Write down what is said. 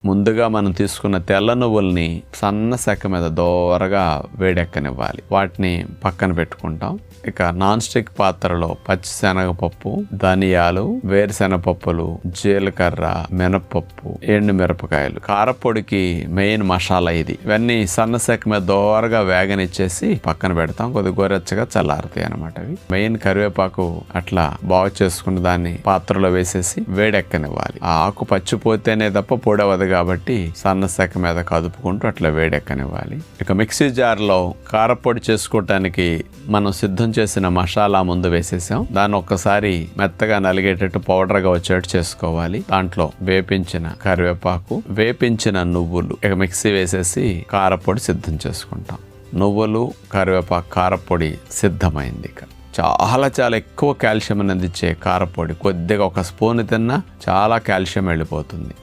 ముందుగా మనం తీసుకున్న తెల్ల నువ్వుల్ని సన్న సెక్క మీద దోరగా వేడెక్కనివ్వాలి. వాటిని పక్కన పెట్టుకుంటాం. ఇక నాన్ స్టిక్ పాత్రలో పచ్చి శనగపప్పు, ధనియాలు, వేరుశెనగపప్పులు, జీలకర్ర, మినపప్పు, ఎండు మిరపకాయలు, కారపొడికి మెయిన్ మసాలా ఇది. ఇవన్నీ సన్న సెక్క మీద దోరగా వేగనిచ్చేసి పక్కన పెడతాం. కొద్దిగా గోరెచ్చగా చల్లారుతాయి అనమాట. అవి మెయిన్ కరివేపాకు అట్లా బాగు చేసుకున్న దాన్ని పాత్రలో వేసేసి వేడెక్కనివ్వాలి. ఆ ఆకు పచ్చిపోతేనే తప్ప పొడవదు కాబట్టి సన్న సెక్క మీద కదుపుకుంటూ అట్లా వేడెక్కనివ్వాలి. ఇక మిక్సీ జార్లో కారపొడి చేసుకోవటానికి మనం సిద్ధం చేసిన మసాలా ముందు వేసేసాం. దాన్ని ఒక్కసారి మెత్తగా నలిగేటట్టు పౌడర్గా వచ్చేటట్టు చేసుకోవాలి. దాంట్లో వేపించిన కరివేపాకు, వేపించిన నువ్వులు ఇక మిక్సీ వేసేసి కారపొడి సిద్ధం చేసుకుంటాం. నువ్వులు, కరివేపాకు, కారపొడి సిద్ధమైంది. ఇక చాలా ఎక్కువ కాల్షియం అందించే కారపొడి. కొద్దిగా ఒక స్పూన్ తిన్నా చాలా కాల్షియం వెళ్ళిపోతుంది.